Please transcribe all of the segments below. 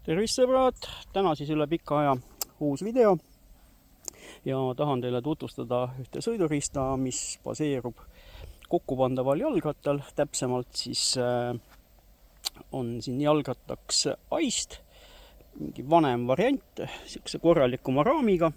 Tervist sõbrad, täna siis üle pika aja uus video ja tahan teile tutvustada ühte sõiduriista, mis baseerub kokkupandaval jalgrattal. Täpsemalt siis on siin jalgrattaks Aist, mingi vanem variant, siukse korralikuma raamiga.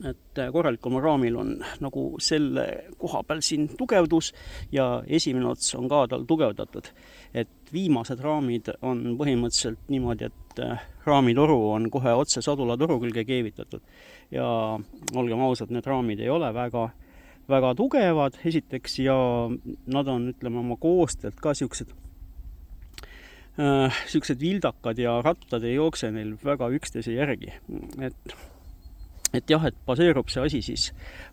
Et korralikuma raamil on nagu selle koha peal siin tugevdus ja esimene ots on ka tal tugevdatud. Et viimased raamid on põhimõtteliselt niimoodi, et raamitoru on kohe otse sadulatoru külge keevitatud. Ja olgem ausad, need raamid ei ole väga tugevad esiteks ja nad on, ütleme, oma koostelt ka siuksed vildakad ja rattad ei jookse neil väga üksteise järgi. Et baseerub see asi siis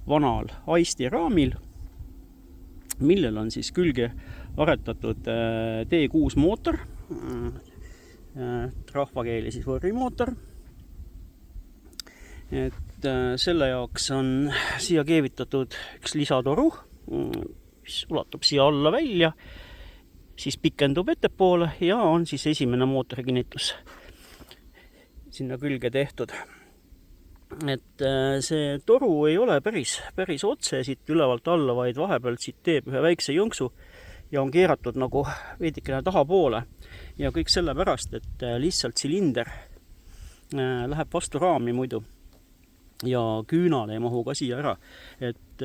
vanal Aisti raamil, millel on siis külge aretatud T6 mootor, rahvakeeli siis võrrimootor. Et selle jaoks on siia keevitatud üks lisatoru, mis ulatub siia alla välja, siis pikendub ettepoole ja on siis esimene mootori kinnitus sinna külge tehtud. Et see toru ei ole päris otse siit ülevalt alla, vaid vahepeal siit teeb ühe väikse jonksu ja on keeratud nagu veidikene tahapoole. Ja kõik sellepärast, et lihtsalt silinder läheb vastu raami muidu ja küünal ei mahu ka siia ära. Et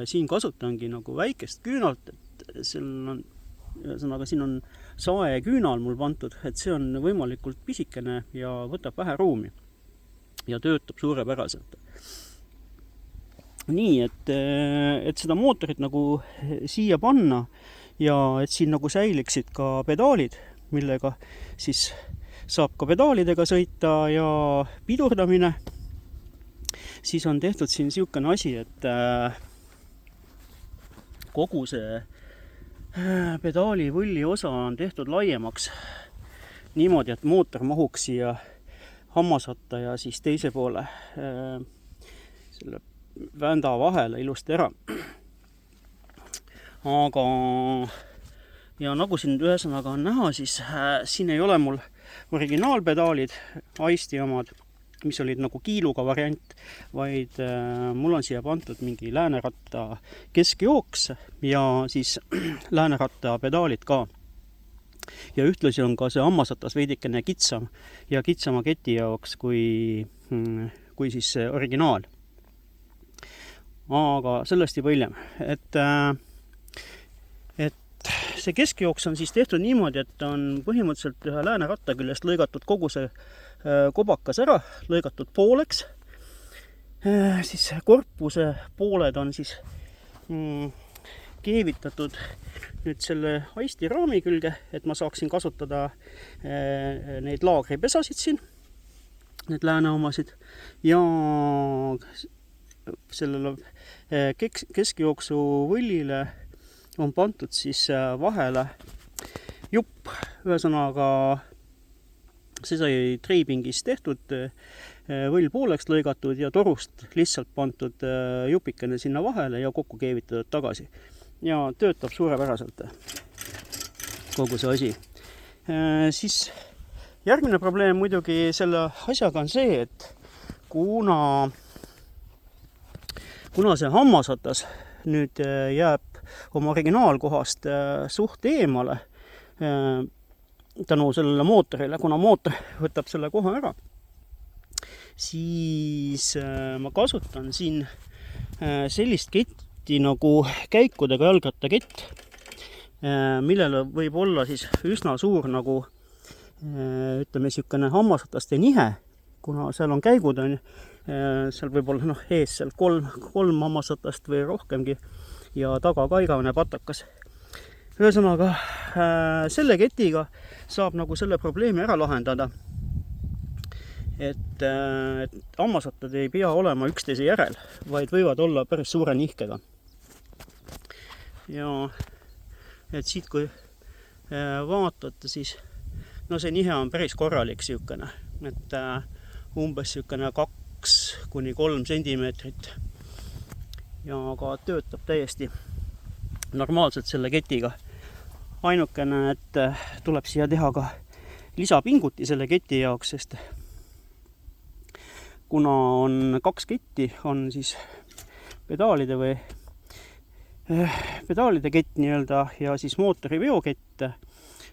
siin kasutangi nagu väikest küünalt, et siin on sae küünal mul pandud, et see on võimalikult pisikene ja võtab vähe ruumi. Ja töötab suurepäraselt. Nii, et seda mootorit nagu siia panna ja et siin nagu säiliksid ka pedaalid, millega siis saab ka pedaalidega sõita ja pidurdamine, siis on tehtud siin siukene asi, et kogu see pedaali võlli osa on tehtud laiemaks niimoodi, et mootor mahuks siia hammasatta ja siis teise poole selle vända vahele ilusti ära. Aga ja nagu siin ühesõnaga on näha, siis siin ei ole mul originaalpedaalid, Aisti omad, mis olid nagu kiiluga variant, vaid mul on siia pandud mingi lääneratta keskjooks ja siis lääneratta pedaalid ka. Ja ühtlasi on ka see hammasatas veidikene kitsam ja kitsama keti jaoks kui siis see originaal. Aga sellest juba hiljem. Et see keskjooks on siis tehtud niimoodi, et on põhimõtteliselt ühe lääneratta küljest lõigatud kogu see kobakas ära, lõigatud pooleks. Siis korpuse pooled on siis keevitatud nüüd selle Aisti raami külge, et ma saaksin kasutada neid laagripesasid siin, need lääne omasid, ja sellele keskjooksu võllile on pandud siis vahele jupp, ühesõnaga see sai treipingis tehtud, võll pooleks lõigatud ja torust lihtsalt pandud jupikene sinna vahele ja kokku keevitatud tagasi. Ja töötab suurepäraselt kogu see asi. Siis järgmine probleem muidugi selle asjaga on see, et kuna see hammasatas nüüd jääb oma originaalkohast suht eemale tänu sellele mootorile, kuna mootor võtab selle koha ära, siis ma kasutan siin sellist ketti nagu käikudega jalgrattakett, millele võib olla siis üsna suur nagu ütleme siukene hammasataste nihe, kuna seal on käigud on, seal võib olla ees seal kolm hammasatast või rohkemgi ja taga ka igavene patakas. Ühesõnaga selle ketiga saab nagu selle probleemi ära lahendada, et hammasattad ei pea olema üksteise järel, vaid võivad olla päris suure nihkega. Ja et siit kui vaatate, siis see nihe on päris korralik siukene, et umbes siukene 2–3 sentimeetrit ja ka töötab täiesti normaalselt selle ketiga. Ainukene, et tuleb siia teha ka lisapinguti selle keti jaoks, sest kuna on 2 ketti, on siis pedaalide kett nii-öelda ja siis mootori veokett,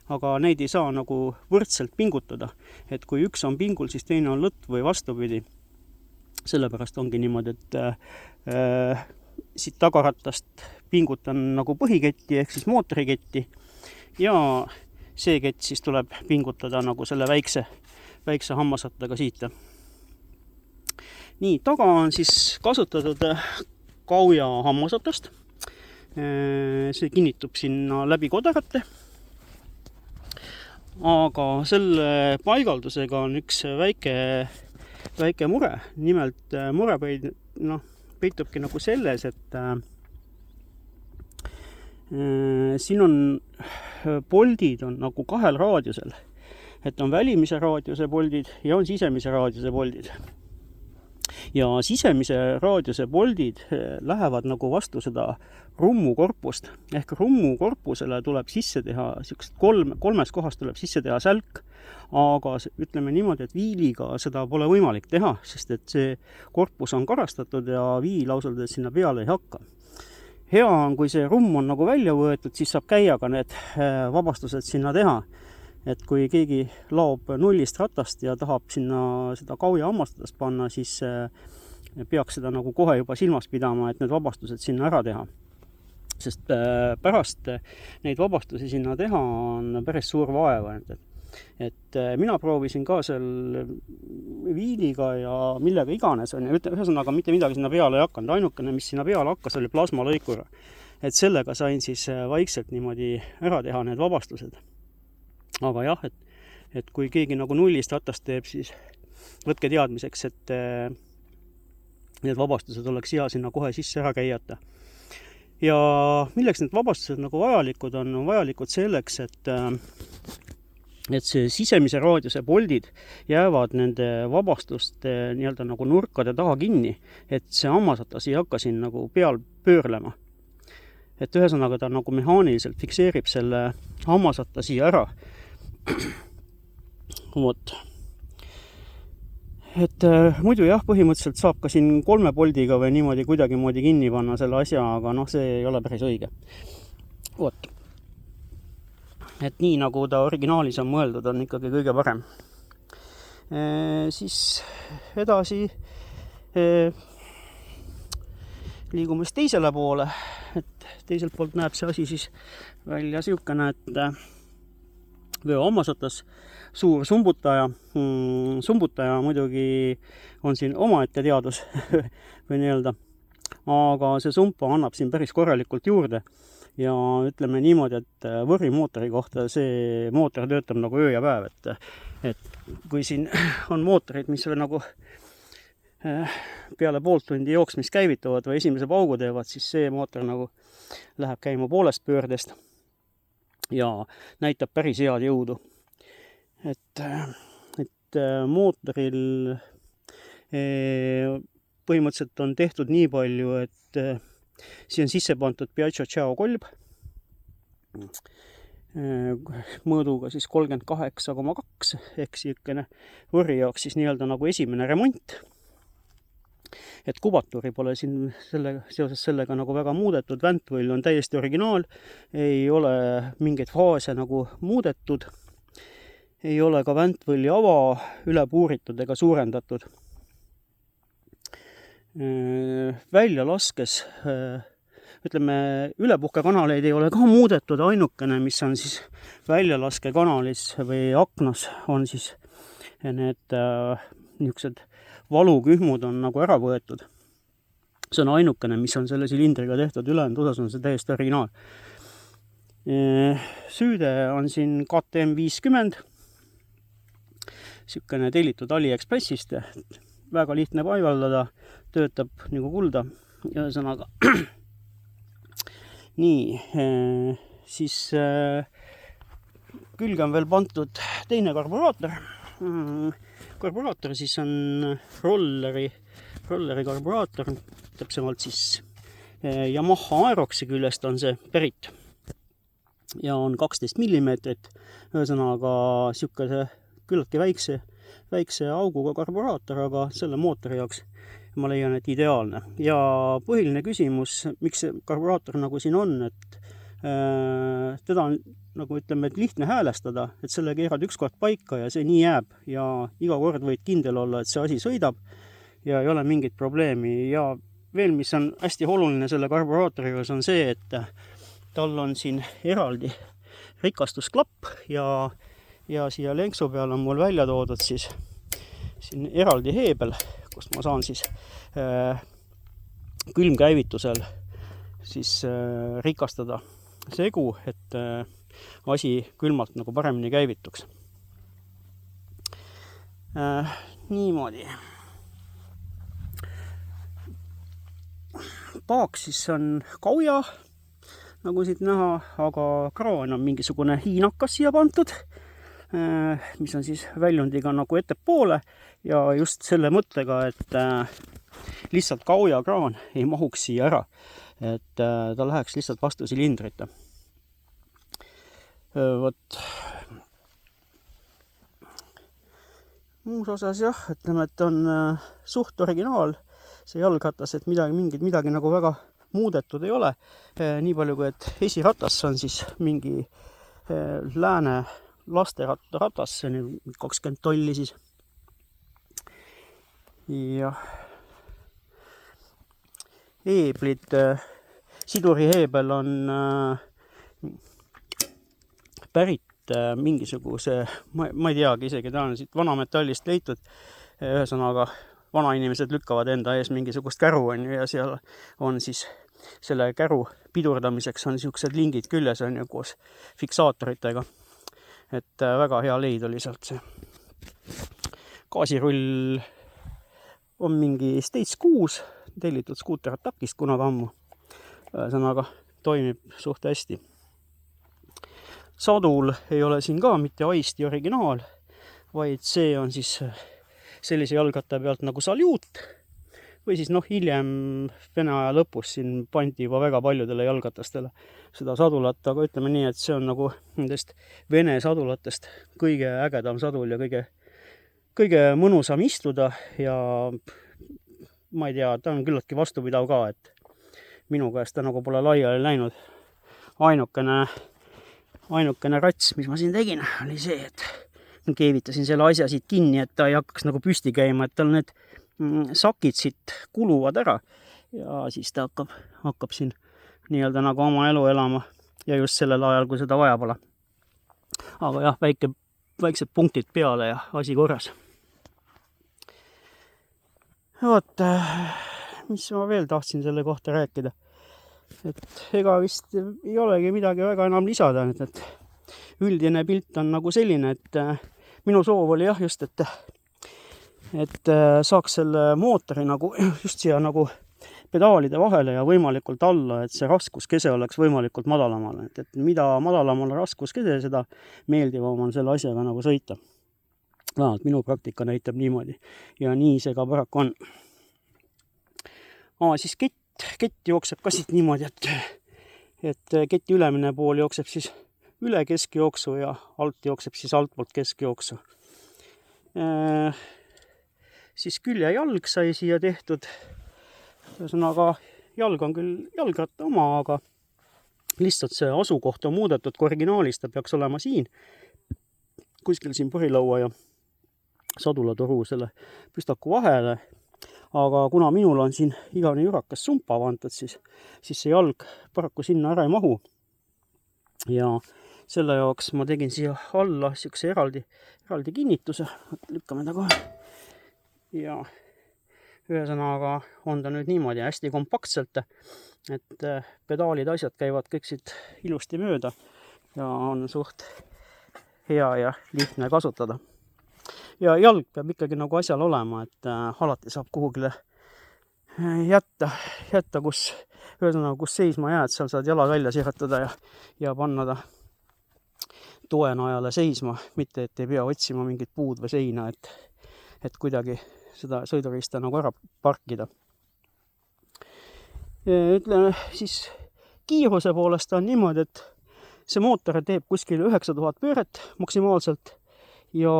aga neid ei saa nagu võrdselt pingutada. Et kui üks on pingul, siis teine on lõtt või vastupidi. Sellepärast ongi niimoodi, et siit tagarattast pingutan nagu põhiketti ehk siis mootoriketti ja see kett siis tuleb pingutada nagu selle väikse hammasrattaga siit. Nii, taga on siis kasutatud kauja hammasratast. See kinnitub sinna läbi kodarate. Aga selle paigaldusega on üks väike mure. Nimelt mure peitubki nagu selles, et siin on poldid on nagu 2 raadiusel. Et on välimise raadiuse poldid ja on sisemise raadiuse poldid. Ja sisemise raadiuse poldid lähevad nagu vastu seda rummukorpust. Ehk rummukorpusele tuleb sisse teha, 3 kohast tuleb sisse teha sälk, aga ütleme niimoodi, et viiliga seda pole võimalik teha, sest et see korpus on karastatud ja viil ausalt sinna peale ei hakka. Hea on, kui see rumm on nagu välja võetud, siis saab käiaga need vabastused sinna teha. Et kui keegi laob nullist ratast ja tahab sinna seda kauja hammastades panna, siis peaks seda nagu kohe juba silmas pidama, et need vabastused sinna ära teha. Sest pärast neid vabastusi sinna teha on päris suur vaeva. Et mina proovisin ka seal viiliga ja millega iganes on. Ühesõnaga mitte midagi sinna peale ei hakanud. Ainukene, mis sinna peale hakkas, oli plasmalõikura. Et sellega sain siis vaikselt niimoodi ära teha need vabastused. Aga jah, et kui keegi nagu nullist ratast teeb, siis võtke teadmiseks, et need vabastused oleks hea sinna kohe sisse ära käiata. Ja milleks need vabastused nagu vajalikud on vajalikud selleks, et see sisemise raadiuse poldid jäävad nende vabastuste nii-öelda nagu nurkade taha kinni, et see hammasratas ei hakka siin nagu peal pöörlema. Et ühesõnaga ta nagu mehaaniliselt fikseerib selle hammasratta siia ära. Vot. Et muidu jah, põhimõtteliselt saab ka siin 3 poldiga või niimoodi kuidagimoodi kinni panna selle asja, aga see ei ole päris õige. Vot. Et nii nagu ta originaalis on mõeldud, on ikkagi kõige parem. Siis edasi liigume teisele poole, et teiselt poolt näeb see asi siis välja siukene, et veo hammasratas, suur sumbutaja. Sumbutaja muidugi on siin omaette teadus või nii-öelda. Aga see sumpa annab siin päris korralikult juurde. Ja ütleme niimoodi, et võrrimootori kohta see mootor töötab nagu öö ja päev. Et kui siin on mootorid, mis nagu peale poolt tundi jooksmist käivituvad või esimese paugu teevad, siis see mootor nagu läheb käima poolest pöördest. Ja näitab päris head jõudu. Et mootoril põhimõtteliselt on tehtud nii palju, et siia on sisse pandud Piaggio Ciao kolb mõõduga siis 38,2 ehk siukene võrri jaoks siis nii-öelda nagu esimene remont. Et kubaturi pole siin seoses sellega nagu väga muudetud, väntvõll on täiesti originaal, ei ole mingeid faase nagu muudetud, ei ole ka väntvõlli ava üle puuritud ega suurendatud. Välja laskes, ütleme, ülepuhkekanaleid ei ole ka muudetud, ainukene, mis on siis väljalaskekanalis või aknas, on siis need niisugused valukühmud on nagu ära võetud. See on ainukene, mis on selle silindriga tehtud, ülejäänud osas on see täiesti originaal. Süüde on siin KTM 50, siukene tellitud AliExpressist, väga lihtne paigaldada, töötab nagu kulda. Ühesõnaga nii, siis külge on veel pandud teine karburaator. Karburaator siis on rolleri karburaator, täpsemalt siis Yamaha Aeroxi küljest on see pärit. ja on 12 millimeetrit, ühesõnaga niisuguse küllaltki väikse auguga karburaator, aga selle mootori jaoks ma leian, et ideaalne. Ja põhiline küsimus, miks see karburaator nagu siin on, et teda on nagu ütleme, et lihtne häälestada, et selle keerad ükskord paika ja see nii jääb ja iga kord võid kindel olla, et see asi sõidab ja ei ole mingit probleemi. Ja veel, mis on hästi oluline selle karburaatori juures, on see, et tal on siin eraldi rikastusklapp ja siia lenksu peal on mul välja toodud siis siin eraldi heebel, kust ma saan siis külmkäivitusel siis rikastada segu, et asi külmalt nagu paremini käivituks. Niimoodi. Paak siis on kauja, nagu siit näha, aga kraan on mingisugune hiinakas siia pandud, mis on siis väljundiga nagu ettepoole ja just selle mõttega, et lihtsalt kauja kraan ei mahuks siia ära, et ta läheks lihtsalt vastu silindrita. Vot muus osas jah, ütleme, et on suht originaal see jalgratas, et midagi nagu väga muudetud ei ole. Nii palju kui, et esiratas on siis mingi lääne lasteratas, see on 20 tolli siis. Ja heeblid, siduri heebel on pärit mingisuguse, ma ei teagi isegi, ta on siit vanametallist leitud, ühesõnaga vanainimesed lükkavad enda ees mingisugust käru on ju, ja seal on siis selle käru pidurdamiseks on niisugused lingid küljes on ju koos fiksaatoritega. Et väga hea leid oli sealt see. Gaasirull on mingi States 6, tellitud skuuteratakist kunagi ammu. Ühesõnaga toimib suht hästi. Sadul ei ole siin ka mitte Aisti originaal, vaid see on siis sellise jalgratta pealt nagu Salute või siis hiljem Vene aja lõpus siin pandi juba väga paljudele jalgratastele seda sadulat, aga ütleme nii, et see on nagu nendest Vene sadulatest kõige ägedam sadul ja kõige mõnusam istuda ja ma ei tea, ta on küllaltki vastupidav ka, et minu käest ta nagu pole laiali läinud. Ainukene rats, mis ma siin tegin, oli see, et keevitasin selle asja siit kinni, et ta ei hakkaks nagu püsti käima, et tal need sakid siit kuluvad ära ja siis ta hakkab siin nii-öelda nagu oma elu elama ja just sellel ajal, kui seda vaja pole. Aga jah, väiksed punktid peale ja asi korras. Vot, mis ma veel tahtsin selle kohta rääkida? Et ega vist ei olegi midagi väga enam lisada, et üldine pilt on nagu selline, et minu soov oli jah just, et saaks selle mootori nagu just siia nagu pedaalide vahele ja võimalikult alla, et see raskuskese oleks võimalikult madalamal. Et mida madalamal raskuskese, seda meeldivam on selle asjaga nagu sõita. Vähemalt minu praktika näitab niimoodi ja nii see ka paraku on. Siis kett jookseb ka siit niimoodi, et keti ülemine pool jookseb siis üle keskjooksu ja alt jookseb siis altpoolt keskjooksu. Siis küljejalg sai siia tehtud. Ühesõnaga, jalg on küll jalgratta oma, aga lihtsalt see asukoht on muudetud, kui originaalis ta peaks olema siin, kuskil siin põhilaua ja sadulatoru selle püstaku vahele. Aga kuna minul on siin igavene jurakas sumpa vantud, siis see jalg paraku sinna ära ei mahu. Ja selle jaoks ma tegin siia alla siukse eraldi kinnituse. Lükkame ta kohe. Ja ühesõnaga on ta nüüd niimoodi hästi kompaktselt, et pedaalid, asjad käivad kõik siit ilusti mööda ja on suht hea ja lihtne kasutada. Ja jalg peab ikkagi nagu asjal olema, et alati saab kuhugile jätta kus seisma jääd, seal saad jala välja sirutada ja panna ta toenajale seisma, mitte et ei pea otsima mingit puud või seina, et kuidagi seda sõidurista nagu ära parkida. Ütleme siis kiiruse poolest on niimoodi, et see mootor teeb kuskil 9000 pööret maksimaalselt ja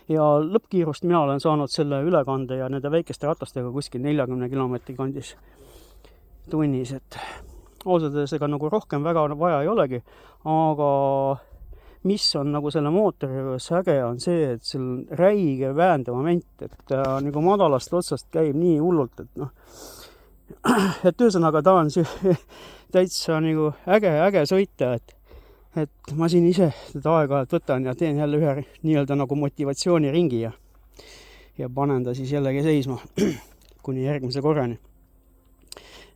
lõppkiirust mina olen saanud selle ülekande ja nende väikeste ratastega kuskil 40 kilomeetri kandis tunnis, et ausalt öeldes ega nagu rohkem väga vaja ei olegi, aga mis on nagu selle mootori juures äge on see, et seal on räige väändemoment, et nagu madalast otsast käib nii hullult, et noh, et ühesõnaga ta on täitsa nagu äge sõita, et ma siin ise seda aeg-ajalt võtan ja teen jälle ühe nii-öelda nagu motivatsiooniringi ja panen ta siis jällegi seisma kuni järgmise korrani.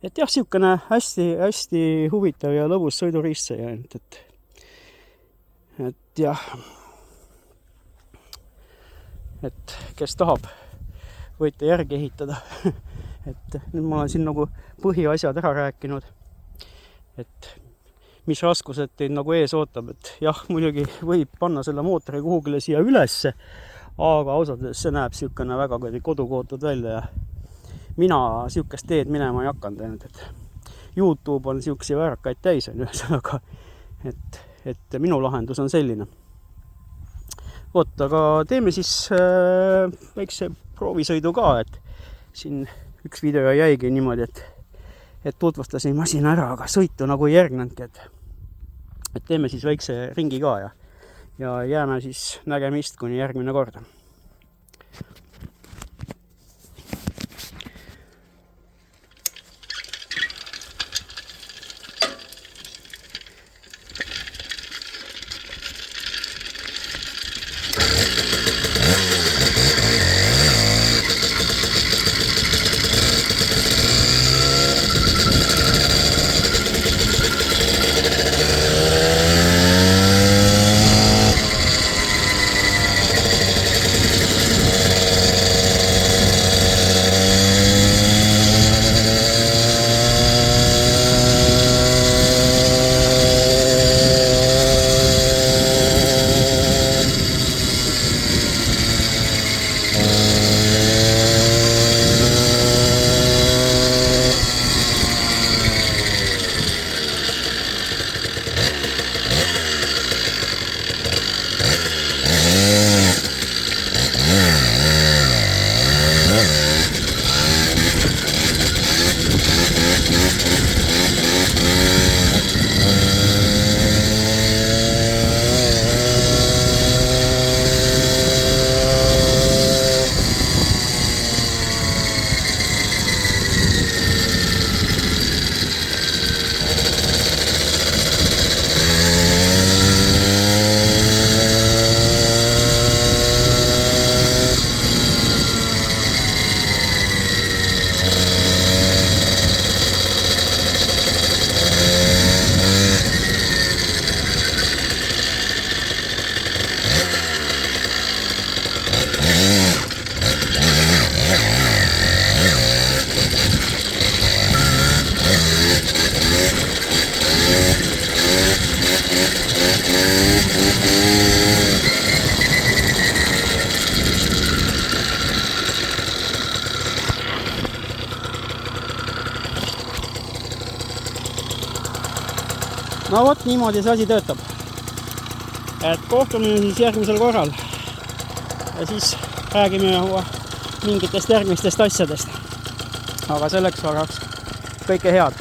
Et jah, siukene hästi huvitav ja lõbus sõiduriist see ainult, et jah, et kes tahab, võite järgi ehitada. Et nüüd ma olen siin nagu põhiasjad ära rääkinud, et mis raskused teid nagu ees ootab, et jah, muidugi võib panna selle mootori kuhugile siia ülesse, aga ausalt öeldes see näeb siukene väga kodukootud välja ja mina siukest teed minema ei hakanud ainult, et YouTube on siuksi väärakaid täis, ühesõnaga, et minu lahendus on selline. Aga teeme siis väikse proovisõidu ka, et siin üks video jäigi niimoodi, et tutvustasin masina ära, aga sõitu nagu ei järgnenudki, et teeme siis väikse ringi ka ja jääme siis nägemist kuni järgmine kord. No vot, niimoodi see asi töötab. Et kohtume siis järgmisel korral. Ja siis räägime mingitest järgmistest asjadest. Aga selleks korraks kõike head.